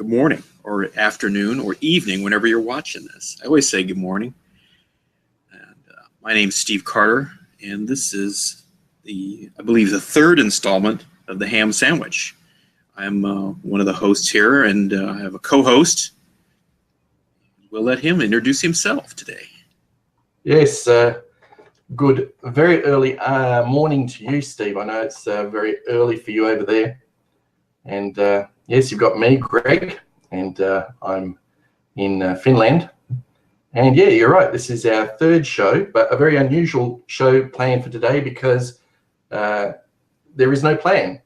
good morning, or afternoon, or evening, whenever you're watching this. I always say good morning. And my name's Steve Carter, and this is I believe, the third installment of the Ham Sandwich. I'm one of the hosts here, and I have a co-host. We'll let him introduce himself today. Yes, good, very early morning to you, Steve. I know it's very early for you over there. And yes, you've got me, Greg, and I'm in Finland. And yeah, you're right, this is our third show, but a very unusual show planned for today because there is no plan.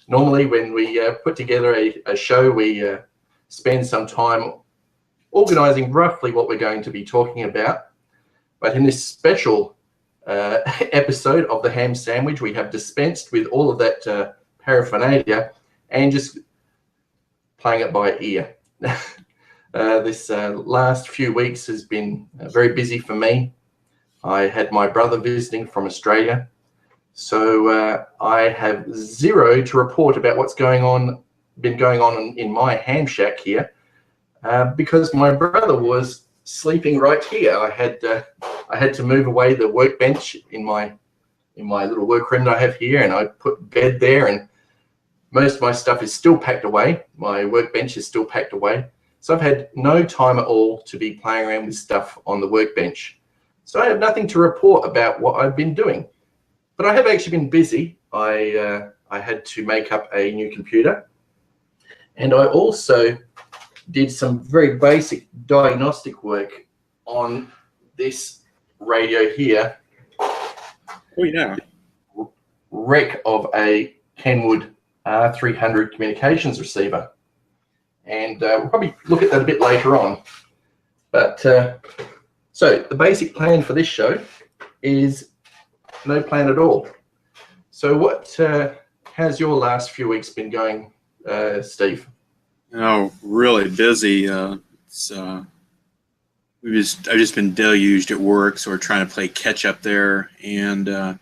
Normally when we put together a show, we spend some time organizing roughly what we're going to be talking about. But in this special episode of the Ham Sandwich, we have dispensed with all of that paraphernalia and just playing it by ear. This last few weeks has been very busy for me. I had my brother visiting from Australia, so I have zero to report about what's been going on in my ham shack here, because my brother was sleeping right here. I had to move away the workbench in my little workroom that I have here, and I put bed there, and most of my stuff is still packed away. My workbench is still packed away. So I've had no time at all to be playing around with stuff on the workbench. So I have nothing to report about what I've been doing. But I have actually been busy. I had to make up a new computer. And I also did some very basic diagnostic work on this radio here. Oh, yeah. Wreck of a Kenwood R300 communications receiver. And we'll probably look at that a bit later on. But so the basic plan for this show is no plan at all. So what has your last few weeks been going, Steve? Oh, really busy. I've just been deluged at work, so we're trying to play catch up there, and a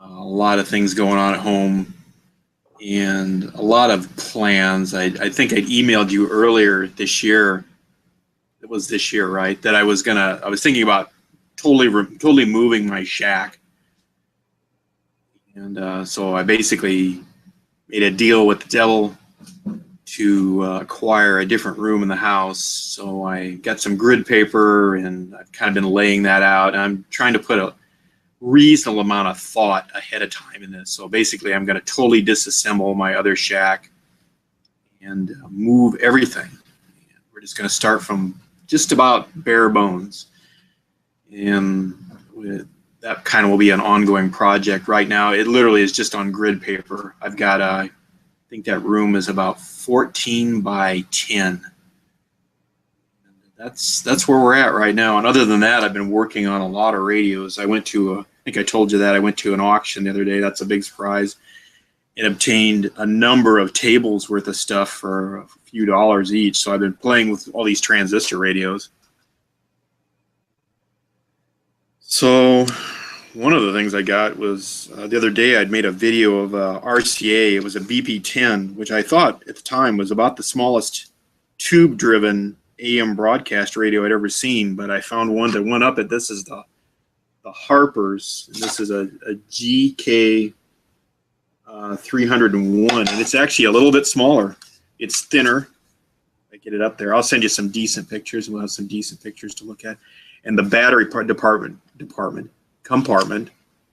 lot of things going on at home, and a lot of plans. I think I emailed you earlier this year. It was this year, right? That I was thinking about totally moving my shack, and so I basically made a deal with the devil to acquire a different room in the house. So I got some grid paper, and I've kind of been laying that out, and I'm trying to put a reasonable amount of thought ahead of time in this. So basically I'm going to totally disassemble my other shack and move everything. We're just going to start from just about bare bones, and that kind of will be an ongoing project. Right now it literally is just on grid paper. I've got I think that room is about 14 by 10. That's where we're at right now. And other than that, I've been working on a lot of radios. I went to I think I told you that I went to an auction the other day. That's a big surprise. And obtained a number of tables worth of stuff for a few dollars each. So I've been playing with all these transistor radios. So one of the things I got was the other day I'd made a video of RCA. It was a BP10, which I thought at the time was about the smallest tube-driven AM broadcast radio I'd ever seen, but I found one that went up at this is the Harpers, and this is a GK 301, and it's actually a little bit smaller. It's thinner. I get it up there. I'll send you some decent pictures, and we'll have some decent pictures to look at. And the battery compartment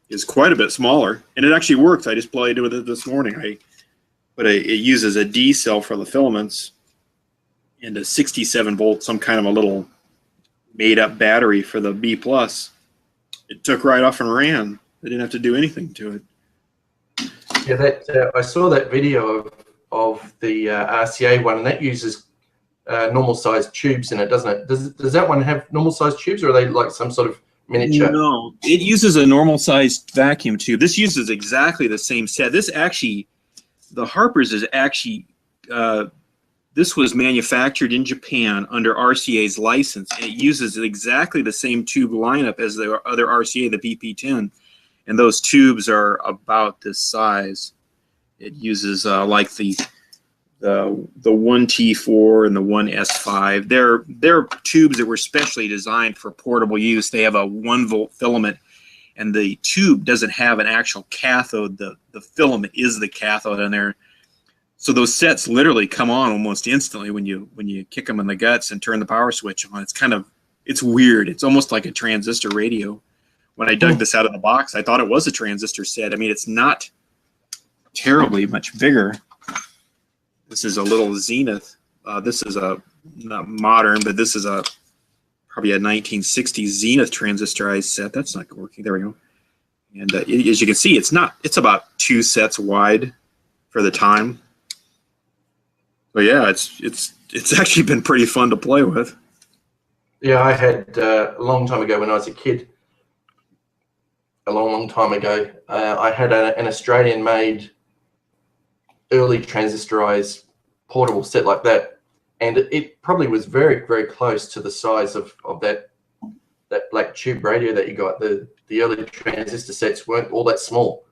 is quite a bit smaller, and it actually works. I just played with it this morning. It uses a D cell for the filaments and a 67 volt, some kind of a little made up battery for the B plus. It took right off and ran. I didn't have to do anything to it. Yeah, I saw that video of the RCA one, and that uses normal sized tubes in it, doesn't it? Does that one have normal sized tubes, or are they like some sort of miniature? No, it uses a normal sized vacuum tube. This uses exactly the same set. This actually, the Harpers is actually, this was manufactured in Japan under RCA's license, and it uses exactly the same tube lineup as the other RCA, the BP10, and those tubes are about this size. It uses like the the 1T4 and the 1S5. They're tubes that were specially designed for portable use. They have a 1-volt filament, and the tube doesn't have an actual cathode. The filament is the cathode in there. So those sets literally come on almost instantly when you kick them in the guts and turn the power switch on. It's weird. It's almost like a transistor radio. When I dug this out of the box, I thought it was a transistor set. I mean, it's not terribly much bigger. This is a little Zenith. This is not modern, but this is probably a 1960s Zenith transistorized set. That's not working. There we go. And as you can see, it's about 2 sets wide for the time. But yeah, it's actually been pretty fun to play with. Yeah, I had a long time ago when I was a kid. A long time ago, I had an Australian-made early transistorized portable set like that, and it probably was very, very close to the size of that black tube radio that you got. The early transistor sets weren't all that small.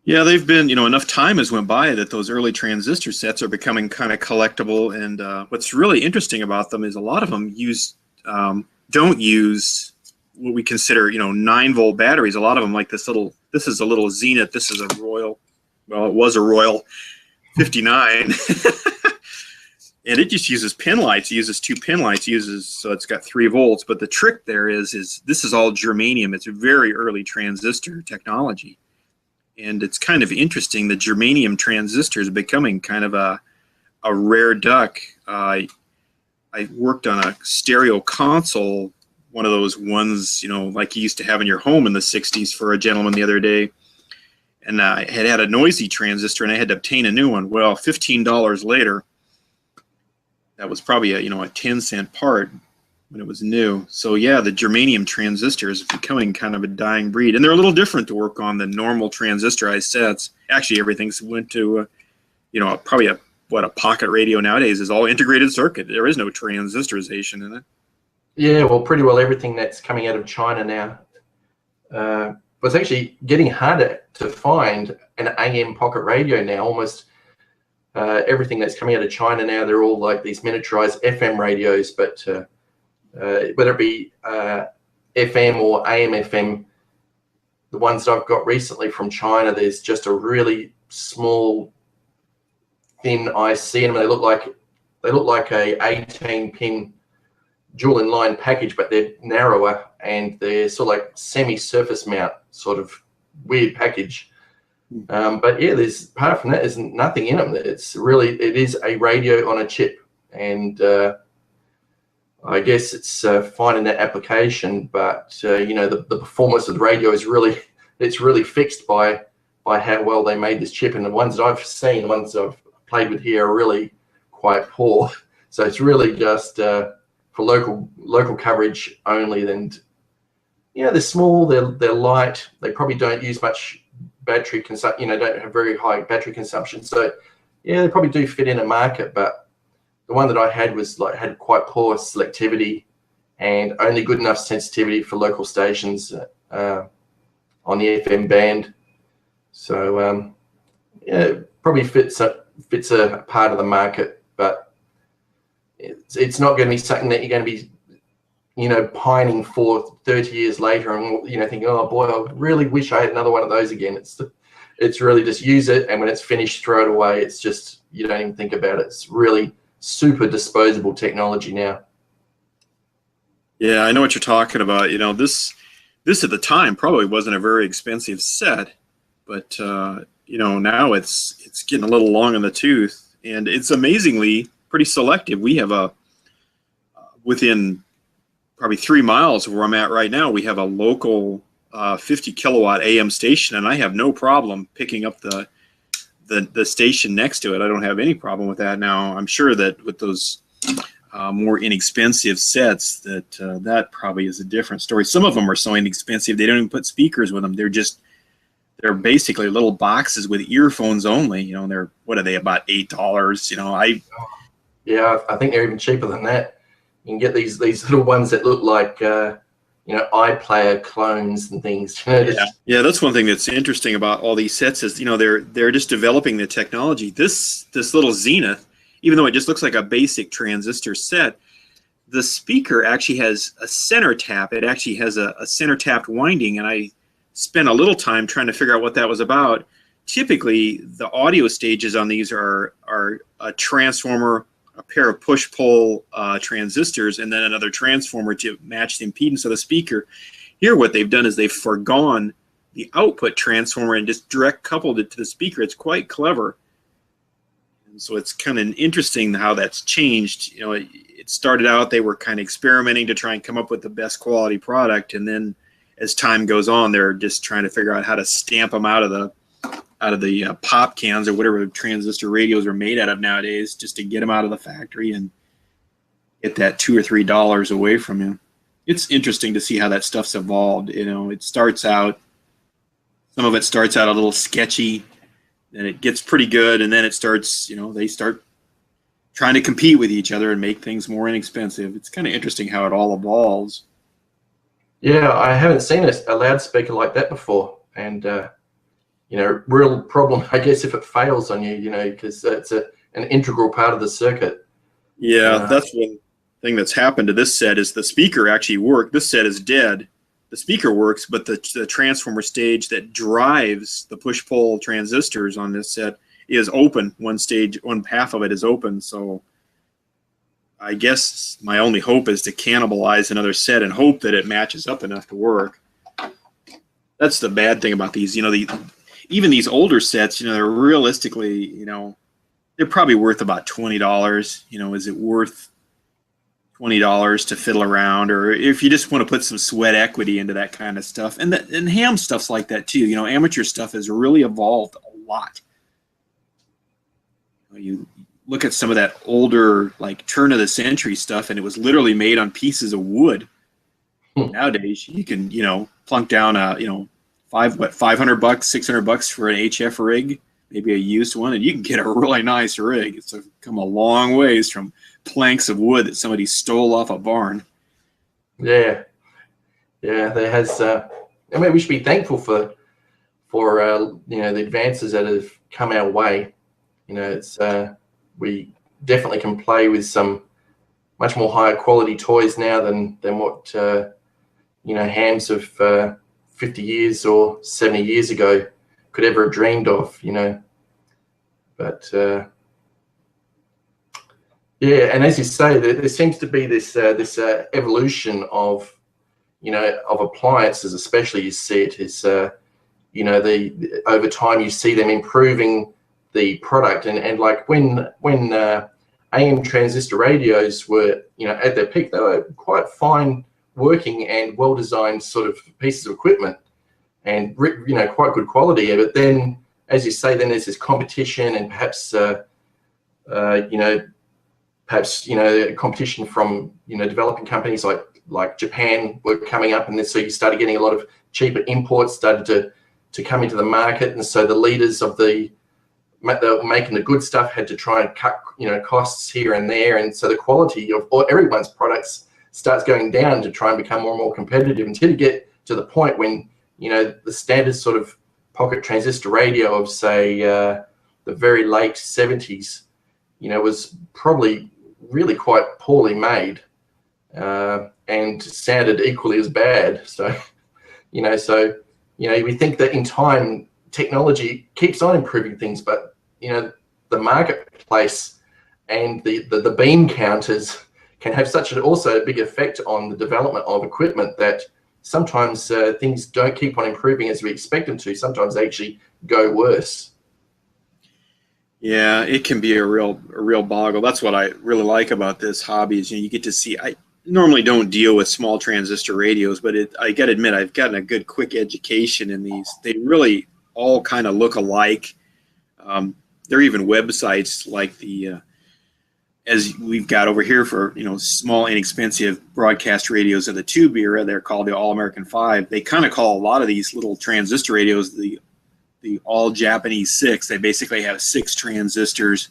Yeah, they've been, enough time has went by that those early transistor sets are becoming kind of collectible. And what's really interesting about them is a lot of them don't use what we consider, 9-volt batteries. A lot of them, like this is a little Zenith. This is a Royal. Well, it was a Royal 59. And it just uses pin lights. It uses 2 pin lights. So it's got 3 volts. But the trick there is this is all germanium. It's a very early transistor technology. And it's kind of interesting. The germanium transistor is becoming kind of a rare duck. I worked on a stereo console, one of those ones, like you used to have in your home in the 60s for a gentleman the other day. And I had a noisy transistor, and I had to obtain a new one. Well, $15 later, that was probably a 10-cent part when it was new. So yeah, the germanium transistor is becoming kind of a dying breed, and they're a little different to work on than normal transistorized sets. Actually, everything's went to probably a pocket radio nowadays is all integrated circuit. There is no transistorization in it. Yeah, well, pretty well everything that's coming out of China now. But it's actually getting harder to find an AM pocket radio now. Almost everything that's coming out of China now, they're all like these miniaturized FM radios, but whether it be FM or AM FM, the ones that I've got recently from China, there's just a really small, thin IC in them. They look like a 18-pin dual inline package, but they're narrower and they're sort of like semi-surface mount sort of weird package. But yeah, apart from that, there's nothing in them. It is a radio on a chip, and I guess it's finding that application. But the performance of the radio is really fixed by how well they made this chip. And the ones that I've seen, the ones that I've played with here, are really quite poor. So it's really just for local coverage only. And they're small, they're light, they probably don't use much battery consumption, don't have very high battery consumption. So yeah, they probably do fit in a market, but the one that I had had quite poor selectivity and only good enough sensitivity for local stations on the FM band. So yeah, probably fits a part of the market, but it's not going to be something that you're going to be pining for 30 years later and thinking, oh boy, I really wish I had another one of those again. It's really just use it, and when it's finished, throw it away. It's just, you don't even think about it. It's really super disposable technology now. Yeah, I know what you're talking about. This at the time probably wasn't a very expensive set, but now it's getting a little long in the tooth, and it's amazingly pretty selective. We have within probably 3 miles of where I'm at right now, we have a local 50 kilowatt AM station, and I have no problem picking up the station next to it. I don't have any problem with that. Now, I'm sure that with those more inexpensive sets, that probably is a different story. Some of them are so inexpensive they don't even put speakers with them. They're basically little boxes with earphones only. What are they, about $8? Yeah, I think they're even cheaper than that. You can get these little ones that look like iPlayer clones and things. Yeah, that's one thing that's interesting about all these sets is they're just developing the technology. This little Zenith, even though it just looks like a basic transistor set, the speaker actually has a center tap. It actually has a center tapped winding, and I spent a little time trying to figure out what that was about. Typically, the audio stages on these are a transformer, a pair of push-pull transistors, and then another transformer to match the impedance of the speaker. Here, what they've done is they've foregone the output transformer and just direct coupled it to the speaker. It's quite clever. And so it's kind of interesting how that's changed. It started out, they were kind of experimenting to try and come up with the best quality product, and then as time goes on, they're just trying to figure out how to stamp them out of the pop cans or whatever transistor radios are made out of nowadays, just to get them out of the factory and get that $2 or $3 away from you. It's interesting to see how that stuff's evolved. It starts out, some of it starts out a little sketchy, and it gets pretty good, and then it starts, they start trying to compete with each other and make things more inexpensive. It's kind of interesting how it all evolves. Yeah, I haven't seen a loudspeaker like that before, and real problem, I guess, if it fails on you, because it's an integral part of the circuit. Yeah, that's one thing that's happened to this set is the speaker actually worked. This set is dead. The speaker works, but the transformer stage that drives the push-pull transistors on this set is open. One half of it is open, so I guess my only hope is to cannibalize another set and hope that it matches up enough to work. That's the bad thing about these. Even these older sets, they're realistically, they're probably worth about $20. Is it worth $20 to fiddle around? Or if you just want to put some sweat equity into that kind of stuff, and ham stuff's like that too. Amateur stuff has really evolved a lot. You look at some of that older, like turn of the century stuff, and it was literally made on pieces of wood. Nowadays, you can, plunk down a, $500, $600 for an HF rig, maybe a used one, and you can get a really nice rig. It's come a long ways from planks of wood that somebody stole off a barn. Yeah, there has. We should be thankful for the advances that have come our way. It's we definitely can play with some much more higher quality toys now than what hams of 50 years or 70 years ago could ever have dreamed of. But yeah, and as you say, there seems to be this evolution of appliances, especially you see it is over time you see them improving the product, and like when AM transistor radios were at their peak, they were quite fine working and well designed sort of pieces of equipment, and quite good quality. But then, as you say, then there's this competition, and perhaps competition from developing companies like Japan were coming up, and then so you started getting a lot of cheaper imports started to come into the market, and so the leaders of they were making the good stuff had to try and cut costs here and there, and so the quality of everyone's products starts going down to try and become more and more competitive until you get to the point when the standard sort of pocket transistor radio of say the very late 70s was probably really quite poorly made and sounded equally as bad. So we think that in time technology keeps on improving things, but the marketplace and the beam counters can have such a big effect on the development of equipment that sometimes things don't keep on improving as we expect them to. Sometimes they actually go worse. Yeah, it can be a real boggle. That's what I really like about this hobby is you get to see. I normally don't deal with small transistor radios, but I got to admit I've gotten a good quick education in these. They really all kind of look alike. There are even websites like as we've got over here for small inexpensive broadcast radios of the tube era. They're called the All American 5. They kind of call a lot of these little transistor radios the All Japanese 6. They basically have 6 transistors.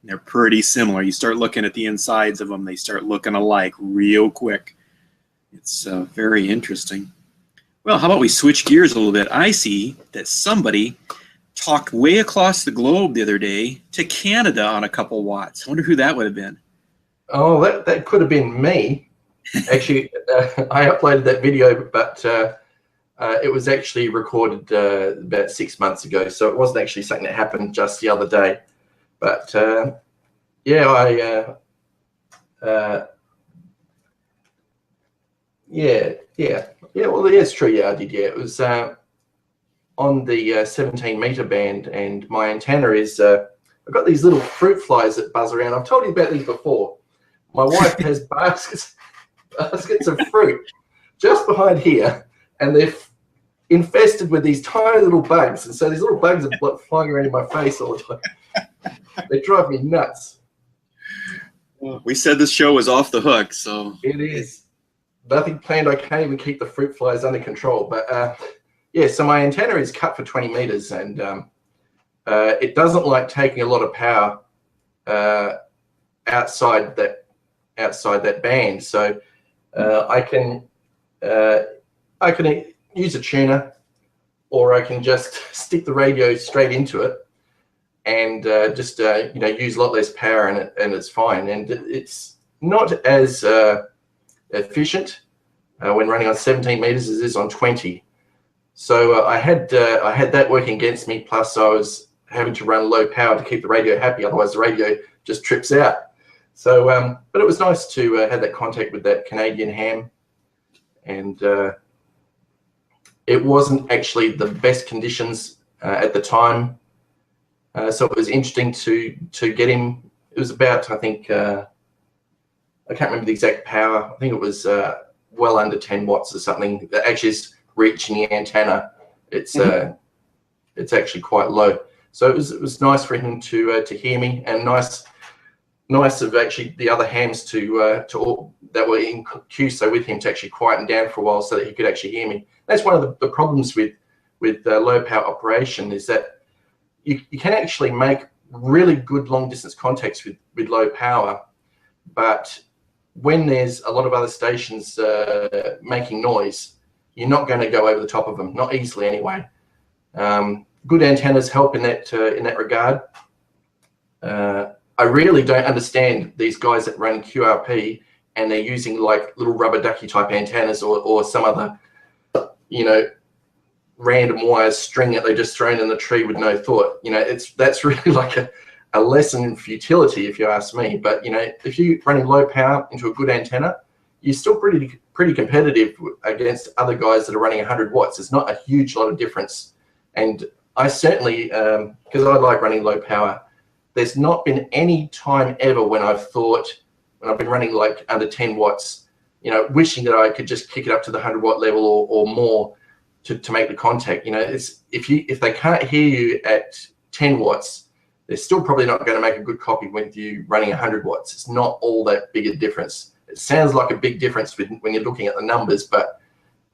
And they're pretty similar. You start looking at the insides of them, they start looking alike real quick. It's very interesting. Well, how about we switch gears a little bit? I see that somebody talked way across the globe the other day to Canada on a couple watts. I wonder who that would have been. Oh, that could have been me. Actually, I uploaded that video, but it was actually recorded about 6 months ago, so it wasn't actually something that happened just the other day. But yeah, well, it's true. Yeah, I did. Yeah, it was on the 17 meter band, and my antenna is. I've got these little fruit flies that buzz around. I've told you about these before. My wife has baskets of fruit just behind here, and they're infested with these tiny little bugs. And so these little bugs are flying around in my face all the time. They drive me nuts. We said this show was off the hook, so it is. Nothing planned. I can't even keep the fruit flies under control. But yeah, so my antenna is cut for 20 meters, and it doesn't like taking a lot of power outside that band. So I can use a tuner, or I can just stick the radio straight into it and just use a lot less power, and it's fine. And it's not as efficient when running on 17 meters as it is on 20. So I had that working against me. Plus, I was having to run low power to keep the radio happy. Otherwise, the radio just trips out. So, but it was nice to have that contact with that Canadian ham, and it wasn't actually the best conditions at the time. So it was interesting to get him. It was about, I think, I can't remember the exact power. I think it was well under 10 watts or something. That actually is reaching the antenna. It's actually quite low. So it was nice for him to hear me, and nice of actually the other hams to that were in QSO with him to actually quieten down for a while so that he could actually hear me. That's one of the problems with low power operation, is that you can actually make really good long distance contacts with low power, but when there's a lot of other stations making noise, you're not going to go over the top of them, not easily anyway. Good antennas help in that regard. I really don't understand these guys that run QRP and they're using like little rubber ducky type antennas or some other, random wires string that they just thrown in the tree with no thought. That's really like a lesson in futility, if you ask me. But if you're running low power into a good antenna, you're still pretty competitive against other guys that are running 100 watts. There's not a huge lot of difference. And I certainly, because I like running low power, there's not been any time ever when I've been running like under 10 watts, wishing that I could just kick it up to the 100 watt level or more to make the contact. If they can't hear you at 10 watts, they're still probably not going to make a good copy with you running 100 watts. It's not all that big a difference. It sounds like a big difference when you're looking at the numbers, but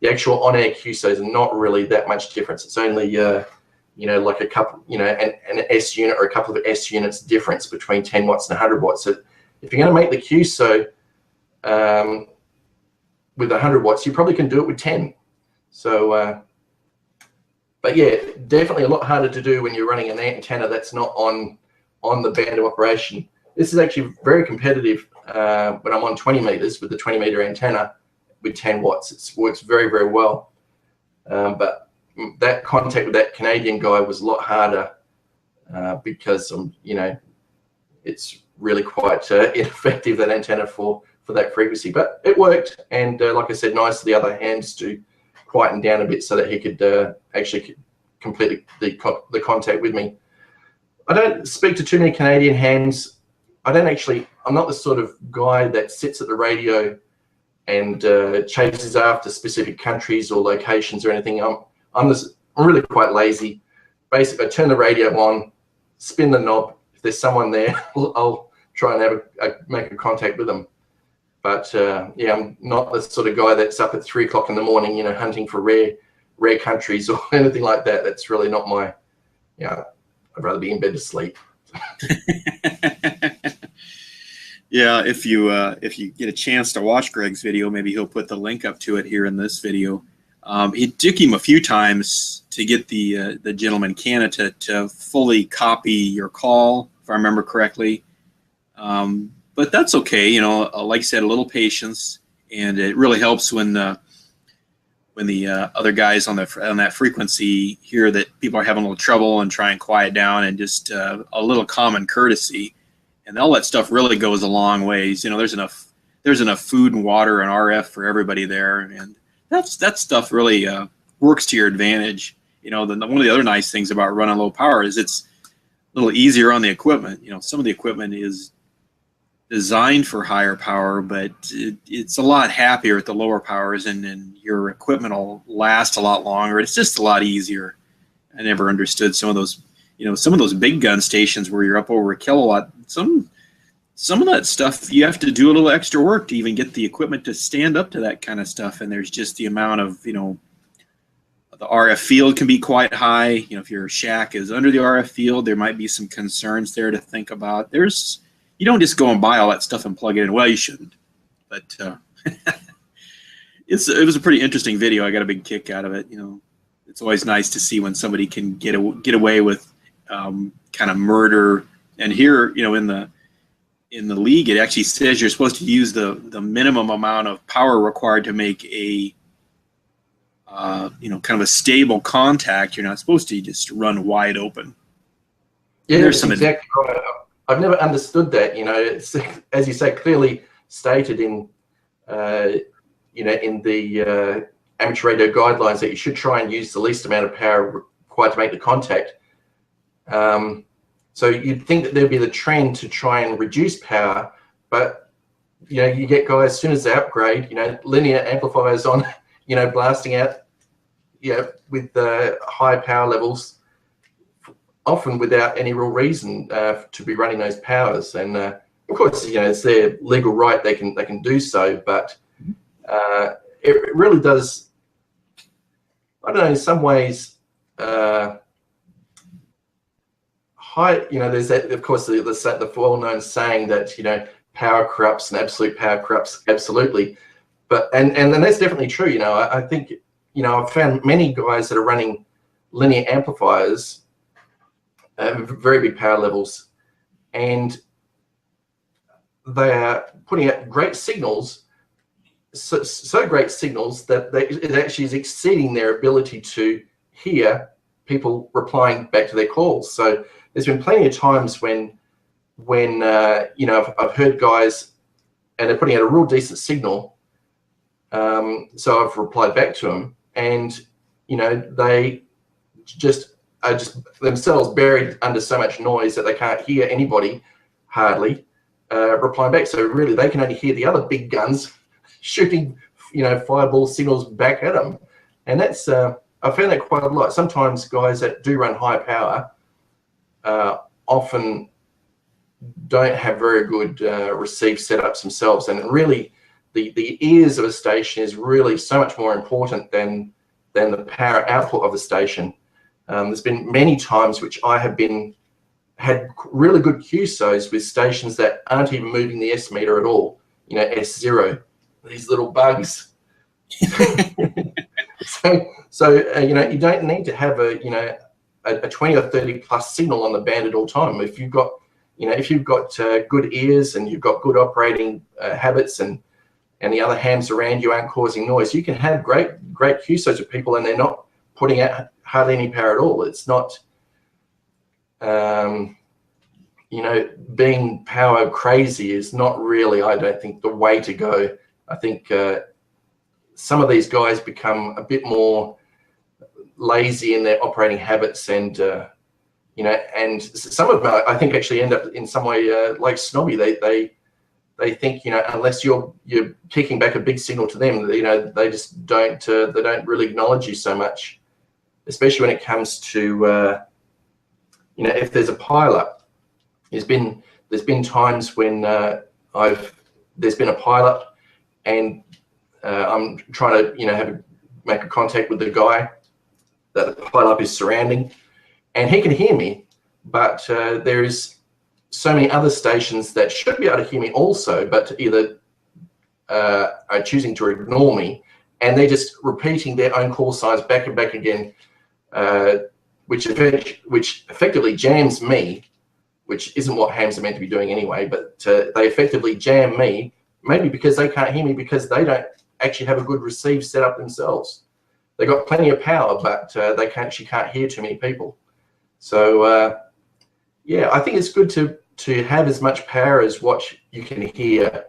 the actual on-air QSOs are not really that much difference. It's only, like a couple, an S unit or a couple of S units difference between 10 watts and 100 watts. So if you're going to make the QSO with 100 watts, you probably can do it with 10. So, but yeah, definitely a lot harder to do when you're running an antenna that's not on the band of operation. This is actually very competitive when I'm on 20 meters with the 20 meter antenna with 10 watts. It works very, very well. But that contact with that Canadian guy was a lot harder because, it's really quite ineffective, that antenna for that frequency. But it worked. And like I said, nice to the other hands to quieten down a bit so that he could actually complete the contact with me. I don't speak to too many Canadian hands. I'm not the sort of guy that sits at the radio and chases after specific countries or locations or anything. I'm really quite lazy. Basically, I turn the radio on, spin the knob. If there's someone there, I'll try and make a contact with them. But yeah, I'm not the sort of guy that's up at 3 o'clock in the morning, hunting for rare countries or anything like that. That's really not my. I'd rather be in bed to sleep. Yeah, if you get a chance to watch Greg's video, maybe he'll put the link up to it here in this video. It took him a few times to get the gentleman candidate to fully copy your call, if I remember correctly. But that's okay, you know. Like I said, a little patience, and it really helps when the other guys on that frequency hear that people are having a little trouble and try and quiet down, and just a little common courtesy. And all that stuff really goes a long ways. You know, there's enough food and water and RF for everybody there, and that stuff really works to your advantage. You know, one of the other nice things about running low power is it's a little easier on the equipment. You know, some of the equipment is designed for higher power, but it's a lot happier at the lower powers, and your equipment will last a lot longer. It's just a lot easier. I never understood some of those. You know, some of those big gun stations where you're up over a kilowatt, some of that stuff, you have to do a little extra work to even get the equipment to stand up to that kind of stuff. And there's just the amount of, you know, the RF field can be quite high. You know, if your shack is under the RF field, there might be some concerns there to think about. You don't just go and buy all that stuff and plug it in. Well, you shouldn't. But it was a pretty interesting video. I got a big kick out of it. You know, it's always nice to see when somebody can get away with kind of murder. And here, you know, in the league, it actually says you're supposed to use the minimum amount of power required to make a you know, kind of a stable contact. You're not supposed to just run wide open. Yeah, there's some exactly right. I've never understood that. You know, it's, as you say, clearly stated in you know, in the amateur radio guidelines that you should try and use the least amount of power required to make the contact. So you'd think that there'd be the trend to try and reduce power, but you know, you get guys as soon as they upgrade, you know, linear amplifiers on, you know, blasting out, you know, with high power levels, often without any real reason to be running those powers. And of course, you know, it's their legal right; they can do so. But it really does. I don't know. In some ways. You know, there's that, of course, the well-known saying that, you know, power corrupts and absolute power corrupts absolutely. But and that's definitely true. You know, I think, you know, I've found many guys that are running linear amplifiers, very big power levels, and they are putting out great signals, so great signals that it actually is exceeding their ability to hear people replying back to their calls. So there's been plenty of times when you know, I've heard guys and they're putting out a real decent signal. So I've replied back to them, and you know, they are just themselves buried under so much noise that they can't hear anybody hardly replying back. So really, they can only hear the other big guns shooting, you know, fireball signals back at them, and that's I found that quite a lot. Sometimes guys that do run high power often don't have very good receive setups themselves, and really the ears of a station is really so much more important than the power output of the station. There's been many times which I have had really good QSOs with stations that aren't even moving the S meter at all. You know, S0, these little bugs. So you know, you don't need to have a, you know, a 20 or 30 plus signal on the band at all time. If you've got, you know, if you've got good ears and you've got good operating habits, and the other hams around you aren't causing noise, you can have great QSOs with people and they're not putting out hardly any power at all. It's not, you know, being power crazy is not really, I don't think, the way to go. I think some of these guys become a bit more lazy in their operating habits, and you know, and some of them I think actually end up in some way like snobby. They think, you know, unless you're kicking back a big signal to them, you know, they just don't they don't really acknowledge you so much, especially when it comes to you know, if there's a pileup. There's been times when there's been a pileup, and I'm trying to, you know, make a contact with the guy that the pileup is surrounding, and he can hear me, but there's so many other stations that should be able to hear me also, but either are choosing to ignore me, and they're just repeating their own call signs back and back again, which effectively jams me, which isn't what hams are meant to be doing anyway, but they effectively jam me, maybe because they can't hear me because they don't actually have a good receive set up themselves. They got plenty of power, but they actually can't hear too many people. So yeah, I think it's good to have as much power as what you can hear.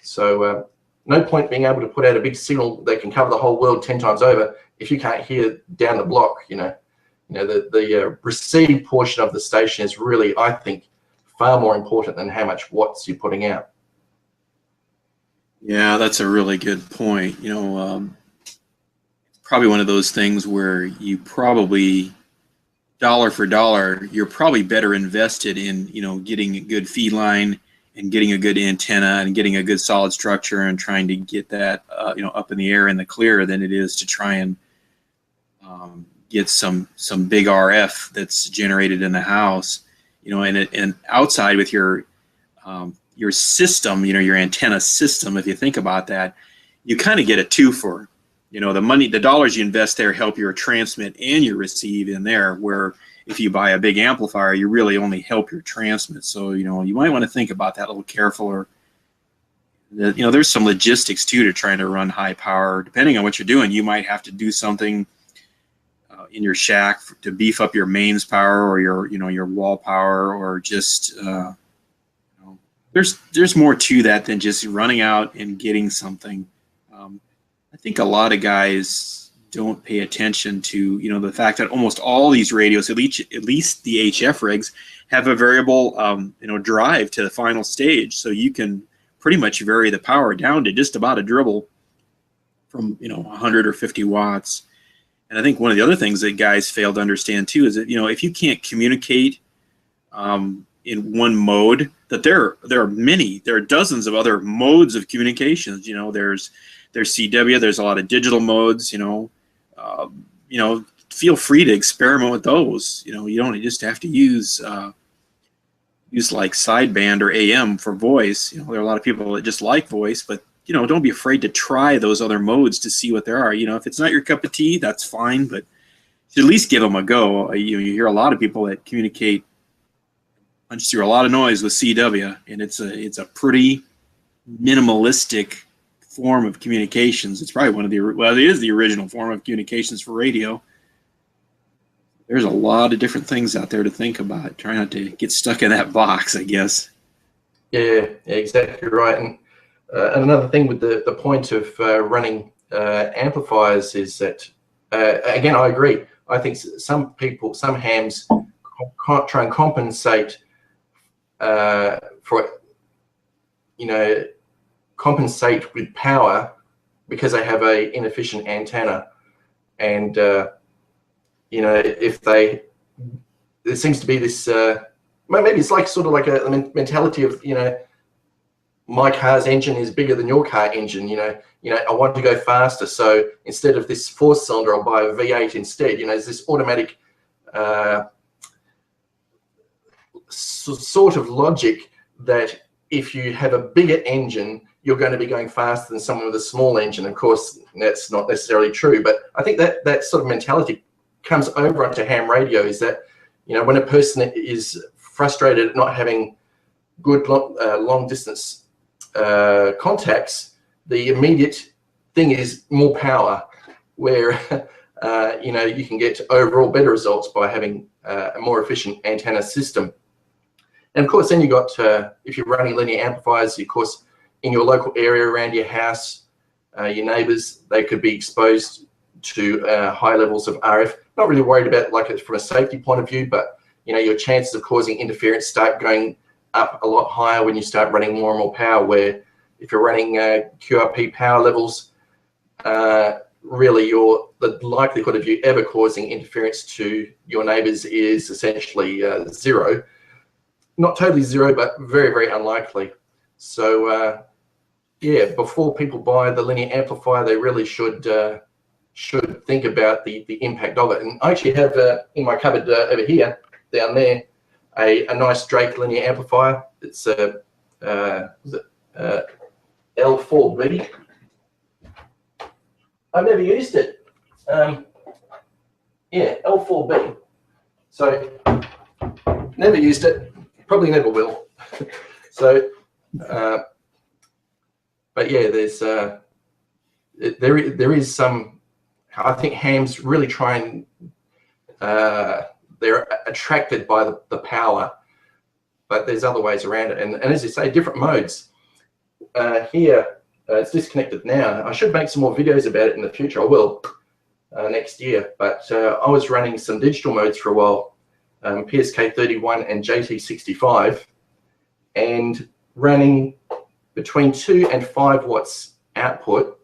So no point being able to put out a big signal that can cover the whole world 10 times over if you can't hear down the block. The receive portion of the station is really, I think, far more important than how much watts you're putting out. Yeah, that's a really good point. Probably one of those things where you probably, dollar for dollar, you're probably better invested in, getting a good feed line and getting a good antenna and getting a good solid structure and trying to get that, up in the air in the clear than it is to try and get some big RF that's generated in the house, and outside with your system, your antenna system. If you think about that, you kind of get a two for, the dollars you invest there help your transmit and your receive in there, where if you buy a big amplifier, you really only help your transmit. So, you might want to think about that a little careful, or, there's some logistics too to trying to run high power. Depending on what you're doing, you might have to do something in your shack to beef up your mains power or your wall power, or just, there's more to that than just running out and getting something. I think a lot of guys don't pay attention to, the fact that almost all these radios, at least the HF rigs, have a variable, drive to the final stage. So you can pretty much vary the power down to just about a dribble from, 100 or 50 watts. And I think one of the other things that guys fail to understand too is that, if you can't communicate in one mode, that there are dozens of other modes of communications. There's CW, there's a lot of digital modes, feel free to experiment with those. You don't just have to use like sideband or AM for voice. There are a lot of people that just like voice, but don't be afraid to try those other modes to see what there are. If it's not your cup of tea, that's fine, but at least give them a go. You hear a lot of people that communicate, punch through a lot of noise with CW, and it's a pretty minimalistic form of communications. It's probably it is the original form of communications for radio. There's a lot of different things out there to think about. Try not to get stuck in that box, I guess. Yeah, exactly right. And another thing with the point of running amplifiers is that, again, I agree. I think some hams try and compensate compensate with power because they have a inefficient antenna, and there seems to be this maybe it's like sort of like a mentality of my car's engine is bigger than your car engine. I want to go faster, so instead of this 4-cylinder, I'll buy a V8 instead. There's this automatic sort of logic that if you have a bigger engine, you're going to be going faster than someone with a small engine. Of course, that's not necessarily true, but I think that sort of mentality comes over onto ham radio, is that, when a person is frustrated at not having good long distance contacts, the immediate thing is more power, where you can get overall better results by having a more efficient antenna system. And of course, then you got, if you're running linear amplifiers, of course, in your local area around your house, your neighbors, they could be exposed to high levels of RF. Not really worried about like from a safety point of view, but your chances of causing interference start going up a lot higher when you start running more and more power, where if you're running QRP power levels, really the likelihood of you ever causing interference to your neighbors is essentially zero. Not totally zero, but very, very unlikely. So yeah, before people buy the linear amplifier, they really should think about the impact of it. And I actually have in my cupboard over here, down there, a nice Drake linear amplifier. It's a L4B. I've never used it. Yeah, L4B. So never used it. Probably never will. So, but yeah, there's there is some. I think hams really try and they're attracted by the power, but there's other ways around it. And as you say, different modes. Here, it's disconnected now. I should make some more videos about it in the future. I will next year. But I was running some digital modes for a while, PSK31 and JT65, and running between 2 and 5 watts output.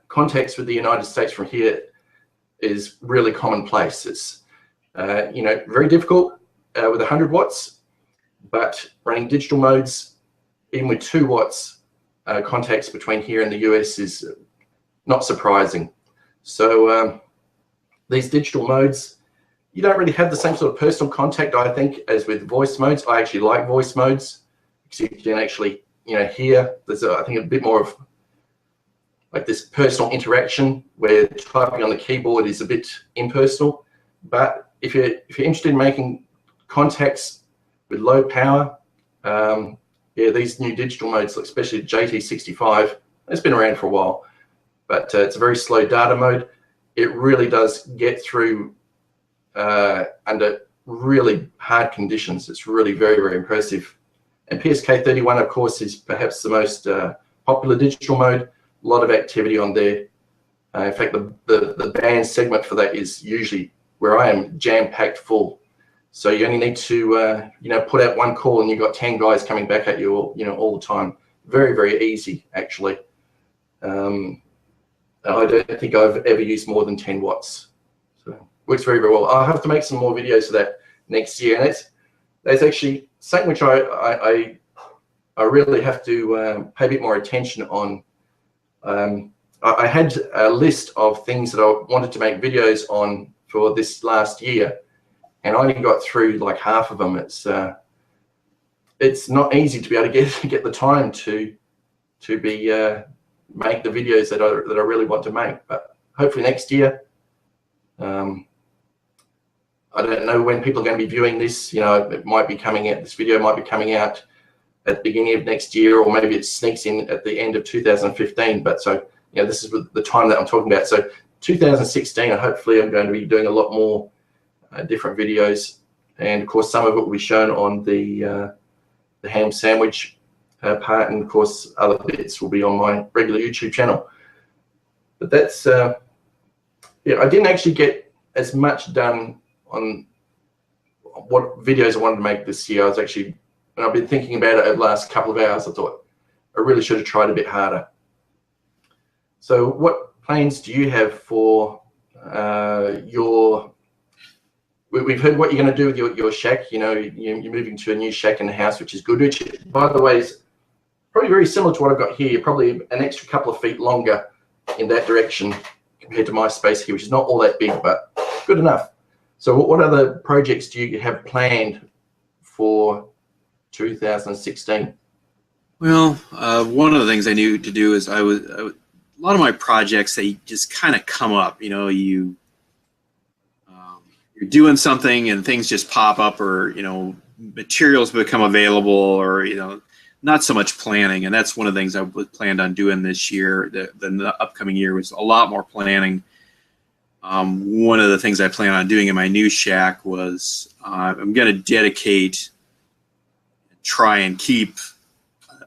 Contacts with the United States from here is really commonplace. It's you know, very difficult with 100 watts, but running digital modes, even with 2 watts, contacts between here and the US is not surprising. So these digital modes, you don't really have the same sort of personal contact, I think, as with voice modes. I actually like voice modes because you can actually, you know, hear. There's I think a bit more of like this personal interaction where typing on the keyboard is a bit impersonal. But if you're interested in making contacts with low power, yeah, these new digital modes, especially JT65, it's been around for a while, but it's a very slow data mode. It really does get through under really hard conditions. It's really very, very impressive. And PSK31, of course, is perhaps the most popular digital mode. A lot of activity on there. In fact, the band segment for that is usually where I am jam-packed full. So you only need to you know, put out one call and you've got 10 guys coming back at you all, you know, all the time. Very, very easy, actually. I don't think I've ever used more than 10 watts. So works very, very well. I'll have to make some more videos of that next year. And that's actually something which I really have to pay a bit more attention on. I had a list of things that I wanted to make videos on for this last year, and I only got through like half of them. It's not easy to be able to get the time to be make the videos that I really want to make. But hopefully next year. I don't know when people are going to be viewing this. You know, it might be coming out. This video might be coming out at the beginning of next year, or maybe it sneaks in at the end of 2015. But so, you know, this is the time that I'm talking about. So 2016, hopefully I'm going to be doing a lot more different videos. And of course, some of it will be shown on the ham sandwich part. And of course, other bits will be on my regular YouTube channel. But that's, yeah, I didn't actually get as much done on what videos I wanted to make this year. I was actually, and I've been thinking about it over the last couple of hours, I thought I really should have tried a bit harder. So what plans do you have for your, we've heard what you're going to do with your shack. You know, you're moving to a new shack in the house, which is good, which, by the way, is probably very similar to what I've got here. You're probably an extra couple of feet longer in that direction compared to my space here, which is not all that big, but good enough. So what other projects do you have planned for 2016? Well, one of the things I knew to do is a lot of my projects, they just kind of come up. You know, you're doing something and things just pop up, or, you know, materials become available, or, you know, not so much planning. And that's one of the things I planned on doing this year. The upcoming year was a lot more planning. One of the things I plan on doing in my new shack was I'm going to dedicate, try and keep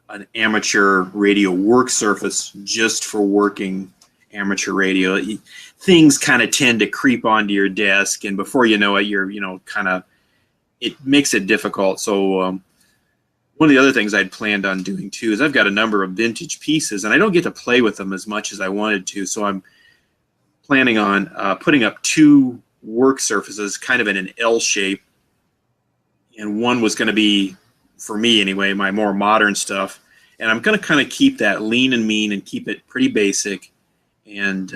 an amateur radio work surface just for working amateur radio. Things kind of tend to creep onto your desk, and before you know it, you're, you know, kind of, it makes it difficult. So one of the other things I'd planned on doing too is I've got a number of vintage pieces, and I don't get to play with them as much as I wanted to. So I'm planning on putting up 2 work surfaces kind of in an L shape, and one was going to be, for me anyway, my more modern stuff, and I'm going to kind of keep that lean and mean and keep it pretty basic, and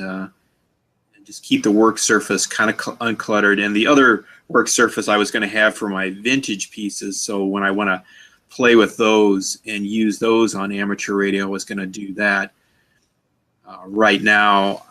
just keep the work surface kind of uncluttered. And the other work surface I was going to have for my vintage pieces, so when I want to play with those and use those on amateur radio, I was going to do that. Right now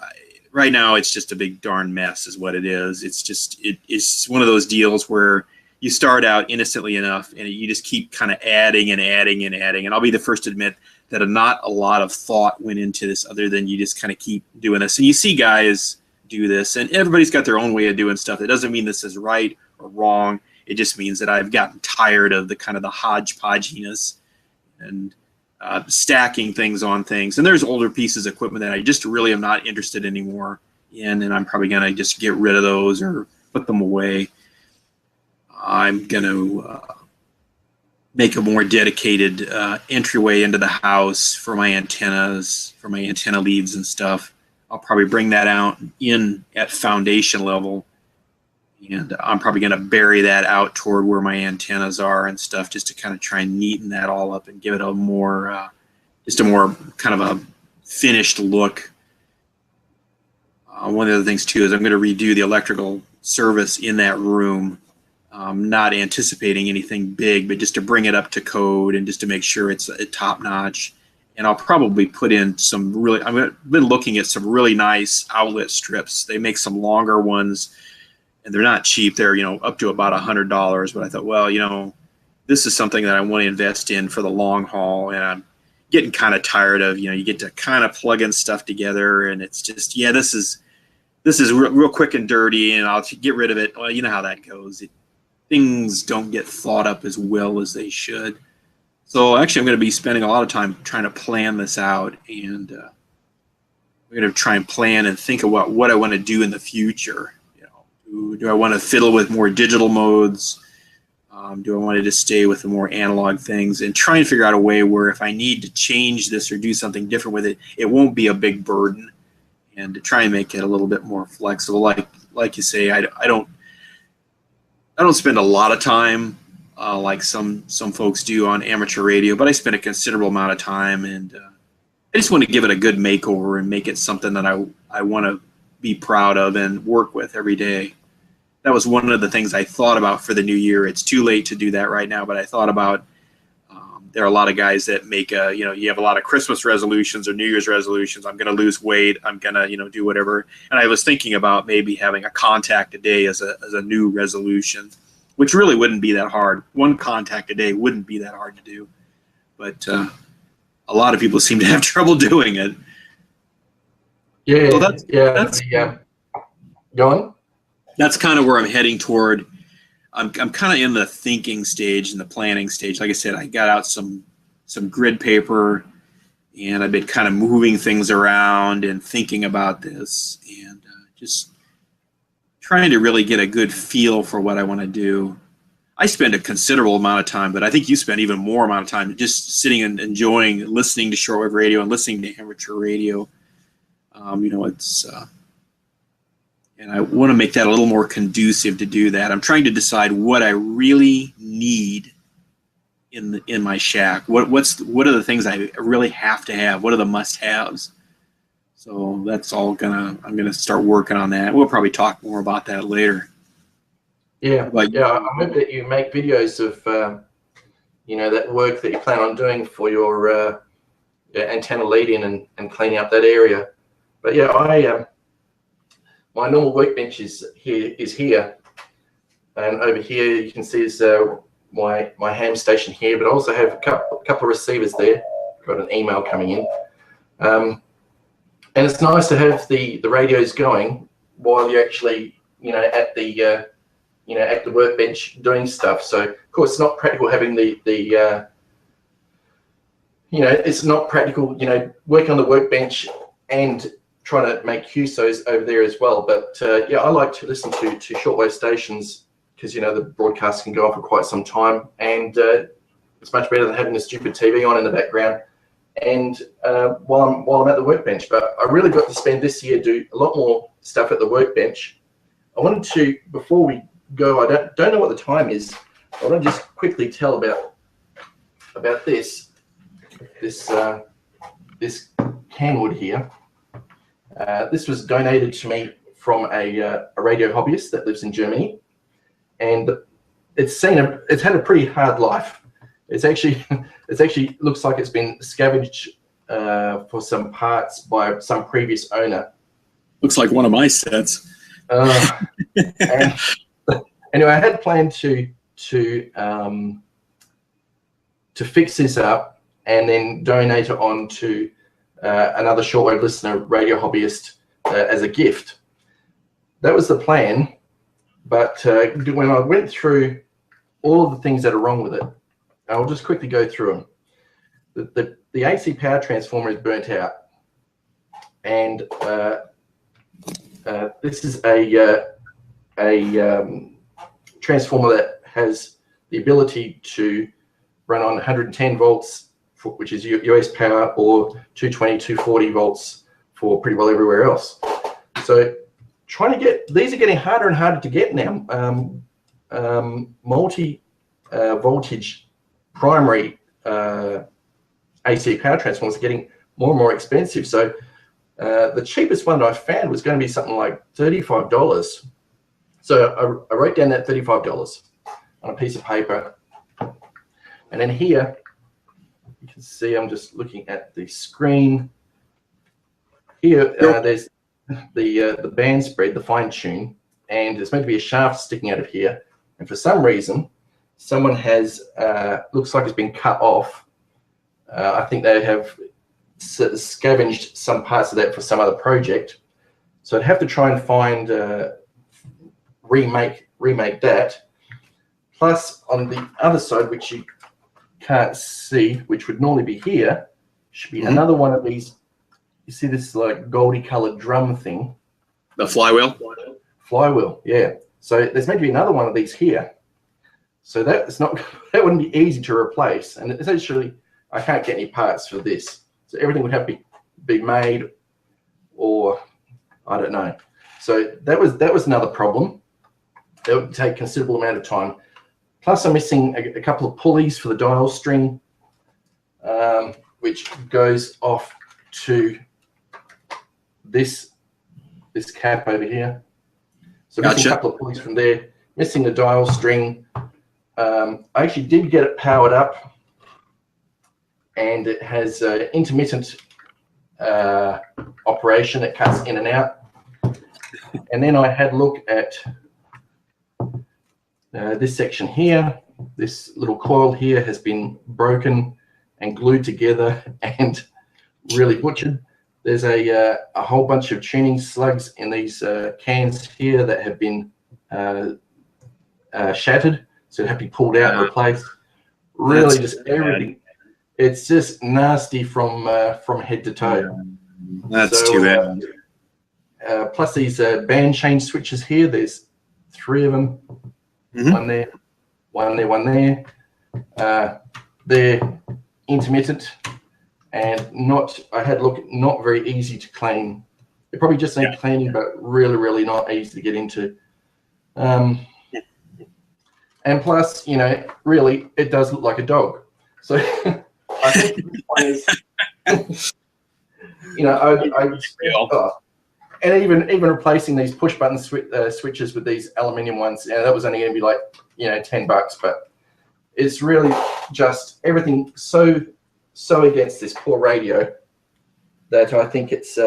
it's just a big darn mess is what it is. It's one of those deals where you start out innocently enough and you just keep kind of adding and adding and adding. And I'll be the first to admit that not a lot of thought went into this other than you just kind of keep doing this. And you see guys do this, and everybody's got their own way of doing stuff. It doesn't mean this is right or wrong. It just means that I've gotten tired of the kind of the hodgepodginess and stacking things on things. And there's older pieces of equipment that I just really am not interested anymore in, and I'm probably going to just get rid of those or put them away. I'm going to make a more dedicated entryway into the house for my antennas, for my antenna leads and stuff. I'll probably bring that out in at foundation level, and I'm probably going to bury that out toward where my antennas are and stuff, just to kind of try and neaten that all up and give it a more, just a more kind of a finished look. One of the things too is I'm going to redo the electrical service in that room. Not anticipating anything big, but just to bring it up to code and just to make sure it's top notch. And I'll probably put in some really, I've been looking at some really nice outlet strips. They make some longer ones, and they're not cheap. They're, up to about $100. But I thought, well, this is something that I want to invest in for the long haul. And I'm getting kind of tired of, you get to kind of plug in stuff together, and it's just, yeah, this is real quick and dirty, and I'll get rid of it. Well, you know how that goes. Things don't get thought up as well as they should. So actually, I'm going to be spending a lot of time trying to plan this out, and we're going to try and plan and think about what I want to do in the future. Do I want to fiddle with more digital modes? Do I want to just stay with the more analog things and try and figure out a way where if I need to change this or do something different with it, it won't be a big burden, and to try and make it a little bit more flexible. Like you say, I don't spend a lot of time like some folks do on amateur radio, but I spend a considerable amount of time, and I just want to give it a good makeover and make it something that I want to be proud of and work with every day. That was one of the things I thought about for the new year. It's too late to do that right now, but I thought about there are a lot of guys that make you have a lot of Christmas resolutions or New Year's resolutions. I'm going to lose weight. I'm going to do whatever. And I was thinking about maybe having a contact a day as a new resolution, which really wouldn't be that hard. One contact a day wouldn't be that hard to do, but a lot of people seem to have trouble doing it. Yeah, so that's go on. That's kind of where I'm heading toward. I'm kind of in the thinking stage and the planning stage. Like I said, I got out some grid paper, and I've been kind of moving things around and thinking about this, and just trying to really get a good feel for what I want to do. I spend a considerable amount of time, but I think you spend even more amount of time just sitting and enjoying listening to shortwave radio and listening to amateur radio. And I want to make that a little more conducive to do that. I'm trying to decide what I really need in my shack. What are the things I really have to have? What are the must-haves? So that's all I'm gonna start working on that. We'll probably talk more about that later. Yeah, I hope that you make videos of that work that you plan on doing for your antenna lead-in and cleaning up that area. But yeah, my normal workbench is here, and over here you can see is my ham station here. But I also have a couple of receivers there. Got an email coming in, and it's nice to have the radios going while you're actually at the workbench doing stuff. So of course it's not practical having it's not practical working on the workbench and trying to make QSOs over there as well. But yeah, I like to listen to shortwave stations because the broadcast can go on for quite some time, and it's much better than having a stupid TV on in the background and while I'm at the workbench. But I really got to spend this year do a lot more stuff at the workbench. I wanted to, before we go, I don't know what the time is. I want to just quickly tell about this Canwood here. This was donated to me from a radio hobbyist that lives in Germany, and it's had a pretty hard life. It's actually looks like it's been scavenged for some parts by some previous owner. Looks like one of my sets. And anyway, I had planned to fix this up and then donate it on to another shortwave listener, radio hobbyist, as a gift. That was the plan, but when I went through all of the things that are wrong with it, I'll just quickly go through them. The AC power transformer is burnt out, and this is a transformer that has the ability to run on 110 volts, which is US power, or 220, 240 volts for pretty well everywhere else. So trying to get, these are getting harder and harder to get now. Multi voltage primary AC power transformers are getting more and more expensive. So the cheapest one that I found was going to be something like $35. So I wrote down that $35 on a piece of paper. And then here, you can see I'm just looking at the screen. Here, there's the band spread, the fine tune, and there's meant to be a shaft sticking out of here. And for some reason, someone has, looks like it's been cut off. I think they have scavenged some parts of that for some other project. So I'd have to try and find, remake that. Plus, on the other side, which you can't see, which would normally be here, should be another one of these. You see this like goldy colored drum thing? The flywheel? Flywheel, yeah. So there's meant to be another one of these here. So that's not, that wouldn't be easy to replace. And essentially, I can't get any parts for this. So everything would have to be made, or I don't know. So that was another problem. That would take a considerable amount of time. Plus, I'm missing a couple of pulleys for the dial string, which goes off to this cap over here. So missing a couple of pulleys from there, missing the dial string. I actually did get it powered up, and it has intermittent operation. It cuts in and out. And then I had a look at this section here. This little coil here has been broken and glued together and really butchered. There's a whole bunch of tuning slugs in these cans here that have been shattered, so they have to be pulled out and replaced. Really, just everything. It's just nasty from head to toe. That's too bad. Plus these band change switches here. There's 3 of them. One there, one there, one there. They're intermittent and not, I had a look, not very easy to clean. They probably just need cleaning, but really, really not easy to get into. And plus, you know, really, it does look like a dog. So I think this one is, you know, and even replacing these push button switches with these aluminium ones, that was only going to be like, you know, $10. But it's really just everything so against this poor radio that I think it's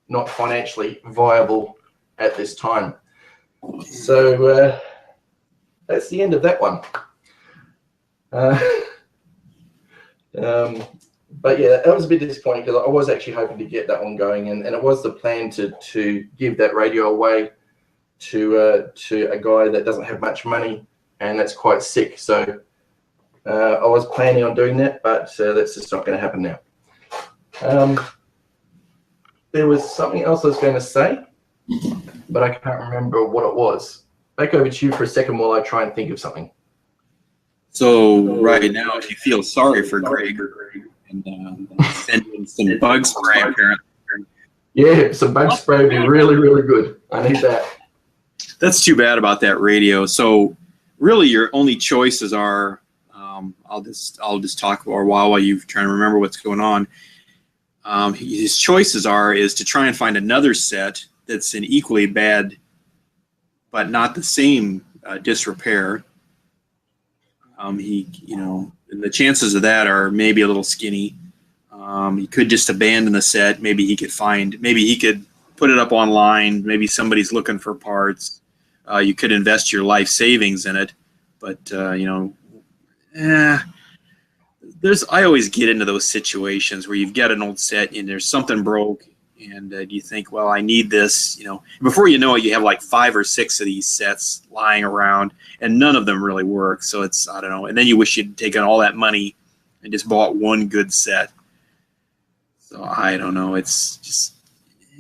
not financially viable at this time. So that's the end of that one. But yeah, that was a bit disappointing because I was actually hoping to get that one going, and it was the plan to give that radio away to a guy that doesn't have much money and that's quite sick. So I was planning on doing that, but that's just not going to happen now. There was something else I was going to say, but I can't remember what it was. Back over to you for a second while I try and think of something. So right now, if you feel sorry for Greg, and send him some bug spray, apparently. Yeah, some bug spray would be really, really good. I need that. That's too bad about that radio. So really, your only choices are, I'll just talk for a while you're trying to remember what's going on. His choices is to try and find another set that's in equally bad, but not the same disrepair. And the chances of that are maybe a little skinny. He could just abandon the set. Maybe he could put it up online. Maybe somebody's looking for parts. You could invest your life savings in it, but I always get into those situations where you've got an old set and there's something broke, and you think, well, I need this. Before you know it, you have like 5 or 6 of these sets lying around, and none of them really work. So I don't know. And then you wish you'd taken all that money and just bought one good set. So I don't know. It's just,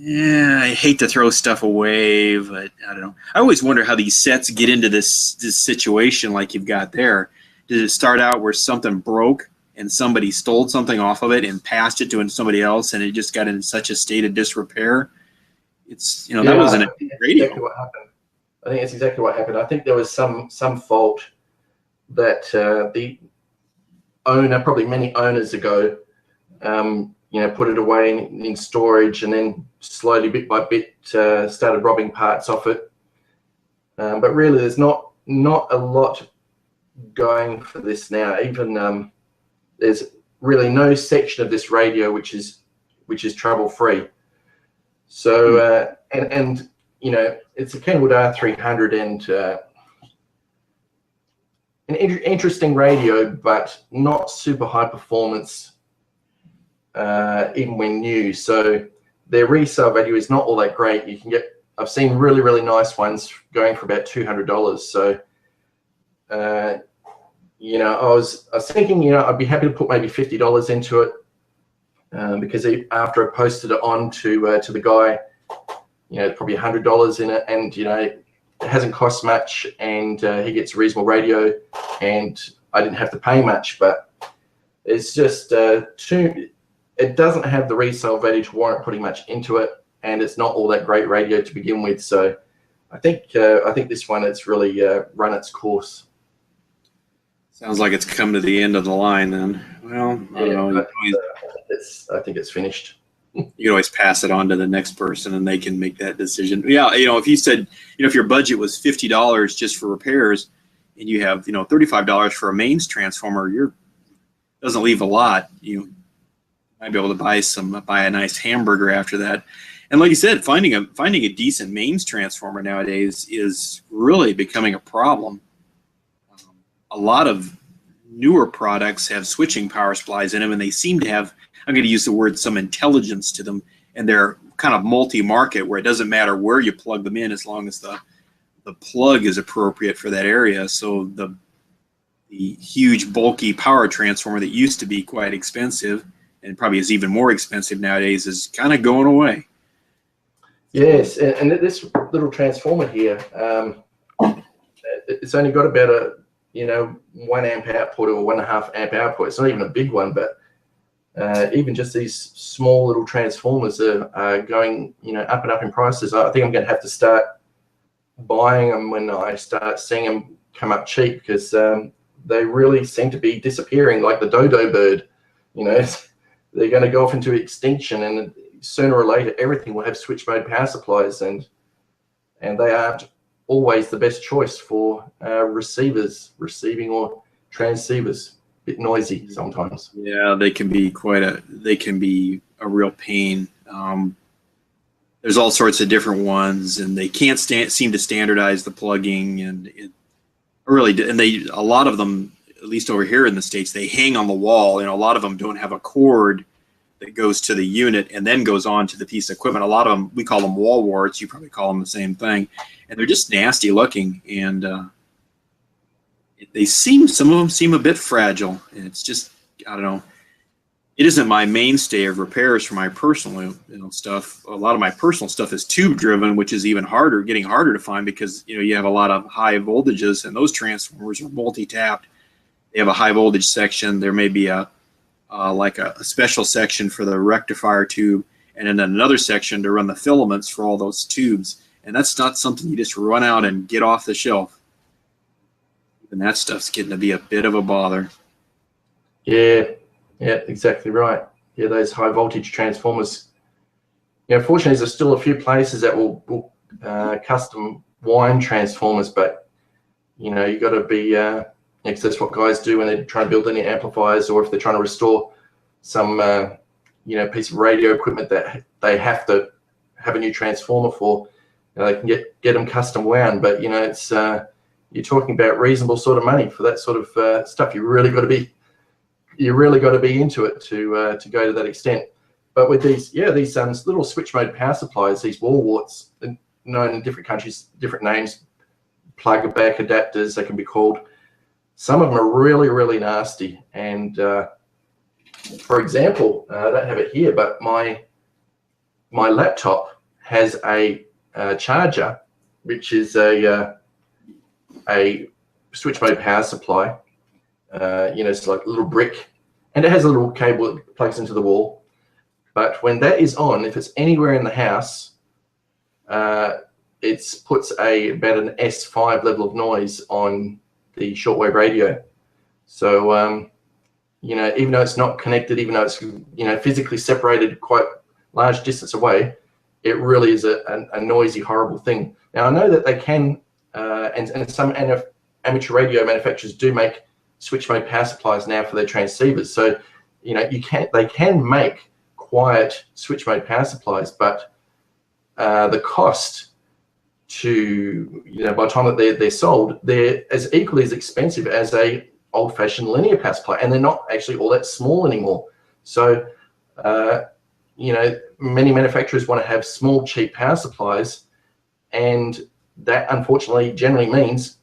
I hate to throw stuff away, but I don't know. I always wonder how these sets get into this situation like you've got there. Did it start out where something broke and somebody stole something off of it and passed it to somebody else, and it just got in such a state of disrepair? That wasn't a radio. Exactly what happened. I think that's exactly what happened. I think there was some fault that the owner, probably many owners ago, put it away in storage, and then slowly, bit by bit, started robbing parts off it. But really, there's not a lot going for this now. Even there's really no section of this radio which is trouble free. So it's a Kenwood R300, and an interesting radio, but not super high performance, even when new. So their resale value is not all that great. You can get, I've seen really, really nice ones going for about $200. So I was thinking, I'd be happy to put maybe $50 into it, because after I posted it on to the guy, probably $100 in it, and it hasn't cost much, and he gets a reasonable radio, and I didn't have to pay much. But it's just it doesn't have the resale value to warrant putting much into it, and it's not all that great radio to begin with. So I think this one, it's really run its course. Sounds like it's come to the end of the line then. Well, I don't know. I think it's finished. You can always pass it on to the next person, and they can make that decision. Yeah, if you said, if your budget was $50 just for repairs, and you have, $35 for a mains transformer, doesn't leave a lot. You might be able to buy a nice hamburger after that. And like you said, finding a decent mains transformer nowadays is really becoming a problem. A lot of newer products have switching power supplies in them, and they seem to have, I'm going to use the word, some intelligence to them, and they're kind of multi-market, where it doesn't matter where you plug them in as long as the plug is appropriate for that area. So the huge bulky power transformer that used to be quite expensive, and probably is even more expensive nowadays, is kind of going away. Yes, and this little transformer here, it's only got about a 1 amp output or 1.5 amp output. It's not even a big one, but even just these small little transformers are going up and up in prices. I think I'm going to have to start buying them when I start seeing them come up cheap, because they really seem to be disappearing like the dodo bird. They're going to go off into extinction, and sooner or later everything will have switch mode power supplies, and they aren't always the best choice for receiving or transceivers. Bit noisy sometimes. Yeah, they can be a real pain. There's all sorts of different ones, and they can't seem to standardize the plugging, and a lot of them, at least over here in the States, they hang on the wall. A lot of them don't have a cord that goes to the unit and then goes on to the piece of equipment. A lot of them, we call them wall warts. You probably call them the same thing. And they're just nasty looking, and some of them seem a bit fragile. And it's just, I don't know. It isn't my mainstay of repairs for my personal stuff. A lot of my personal stuff is tube driven, which is even getting harder to find, because you have a lot of high voltages, and those transformers are multi-tapped. They have a high voltage section. There may be like a special section for the rectifier tube, and then another section to run the filaments for all those tubes. And that's not something you just run out and get off the shelf. And that stuff's getting to be a bit of a bother. Yeah, exactly right. Yeah, those high voltage transformers fortunately, there's still a few places that will custom wind transformers, but you got to be, because that's what guys do when they're trying to build any amplifiers, or if they're trying to restore some, piece of radio equipment that they have to have a new transformer for. They can get them custom wound, but it's you're talking about reasonable sort of money for that sort of stuff. You really got to be into it to go to that extent. But with these little switch mode power supplies, these wall warts, known in different countries, different names, plug back adapters, they can be called. Some of them are really, really nasty. And for example, I don't have it here, but my laptop has a charger, which is a switch mode power supply. It's like a little brick, and it has a little cable that plugs into the wall. But when that is on, if it's anywhere in the house, it puts about an S5 level of noise on the shortwave radio. So even though it's not connected, even though it's physically separated quite large distance away, it really is a noisy, horrible thing. Now I know that they can, and some amateur radio manufacturers do make switch mode power supplies now for their transceivers. So they can make quiet switch mode power supplies, but the cost to by the time that they're sold, they're as equally as expensive as a old-fashioned linear power supply, and they're not actually all that small anymore. So many manufacturers want to have small, cheap power supplies, and that unfortunately generally means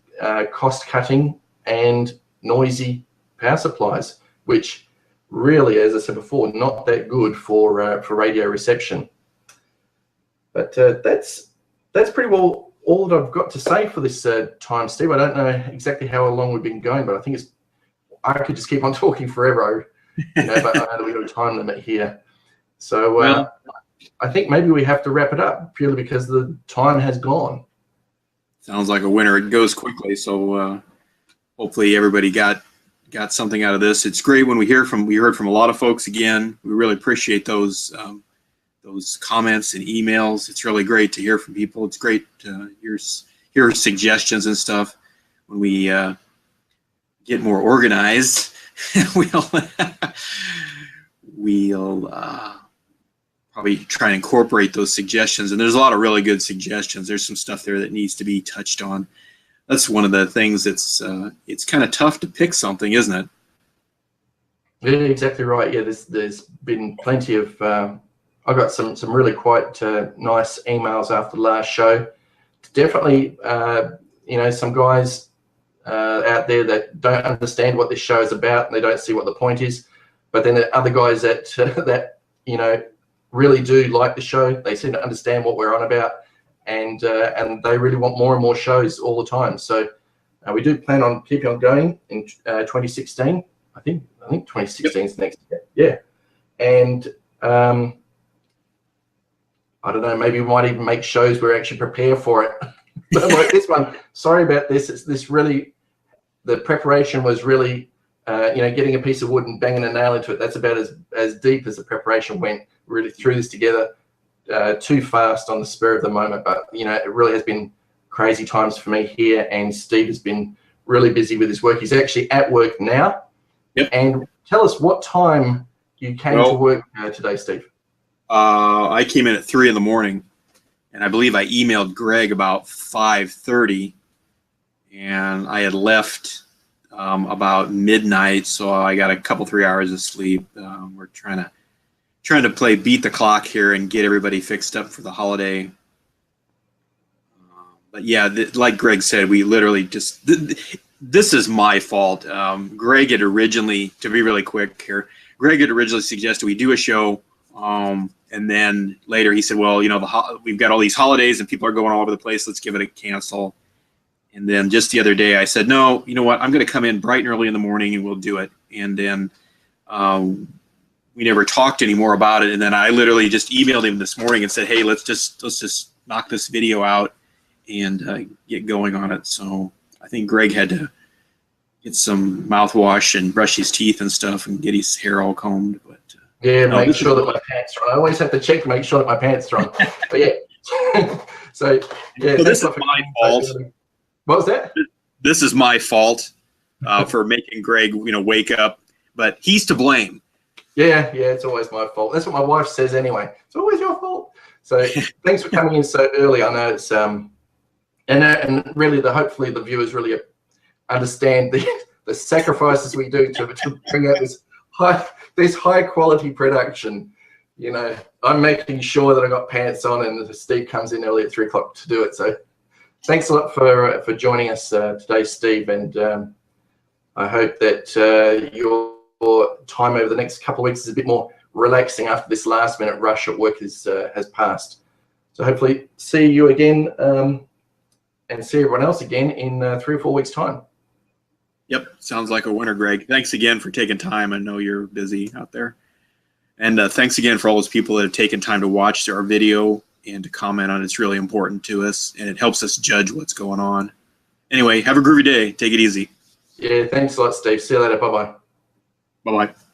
cost cutting and noisy power supplies, which really, as I said before, not that good for radio reception. But that's pretty well all that I've got to say for this time, Steve. I don't know exactly how long we've been going, but I think I could just keep on talking forever, but I know that we've got a time limit here. So I think maybe we have to wrap it up purely because the time has gone. Sounds like a winner. It goes quickly, so hopefully everybody got something out of this. It's great when we heard from a lot of folks again. We really appreciate those comments and emails. It's really great to hear from people. It's great to hear suggestions and stuff. When we get more organized, we'll probably try and incorporate those suggestions. And there's a lot of really good suggestions. There's some stuff there that needs to be touched on. That's one of the things that's it's kind of tough to pick something, isn't it? Yeah, exactly right. Yeah, there's been plenty of I got some really quite nice emails after the last show. Definitely, some guys out there that don't understand what this show is about, and they don't see what the point is. But then there are other guys that really do like the show. They seem to understand what we're on about, and they really want more and more shows all the time. So we do plan on keeping on going in 2016. I think 2016 is next year. Yeah, and I don't know, maybe we might even make shows where we actually prepare for it. But like this one, sorry about this. The preparation was really, getting a piece of wood and banging a nail into it. That's about as deep as the preparation went. Really threw this together too fast on the spur of the moment. But, it really has been crazy times for me here. And Steve has been really busy with his work. He's actually at work now. Yep. And tell us what time you came to work today, Steve. I came in at 3 in the morning, and I believe I emailed Greg about 5:30, and I had left about midnight, so I got a couple 3 hours of sleep. We're trying to play beat the clock here and get everybody fixed up for the holiday. But yeah, like Greg said, we literally just this is my fault. Greg had originally, to be really quick here, Greg had originally suggested we do a show. And then later he said, well, we've got all these holidays and people are going all over the place. Let's give it a cancel. And then just the other day I said, no, you know what? I'm going to come in bright and early in the morning and we'll do it. And then we never talked anymore about it. And then I literally just emailed him this morning and said, hey, let's just knock this video out and get going on it. So I think Greg had to get some mouthwash and brush his teeth and stuff and get his hair all combed. But Yeah, No, make sure that my pants are on. I always have to check to make sure that my pants are on. But yeah, so yeah. So this is a lot for my coming fault. so early. What was that? This is my fault for making Greg, wake up, but he's to blame. Yeah, it's always my fault. That's what my wife says anyway. It's always your fault. So thanks for coming in so early. I know it's and really hopefully the viewers really understand the sacrifices we do to bring out this high quality production. I'm making sure that I got pants on, and Steve comes in early at 3 o'clock to do it. So thanks a lot for joining us today, Steve, and I hope that your time over the next couple of weeks is a bit more relaxing after this last minute rush at work has passed. So hopefully see you again and see everyone else again in 3 or 4 weeks' time. Yep, sounds like a winner, Greg. Thanks again for taking time. I know you're busy out there. And thanks again for all those people that have taken time to watch our video and to comment on it. It's really important to us, and it helps us judge what's going on. Anyway, have a groovy day. Take it easy. Yeah, thanks a lot, Steve. See you later. Bye-bye. Bye-bye.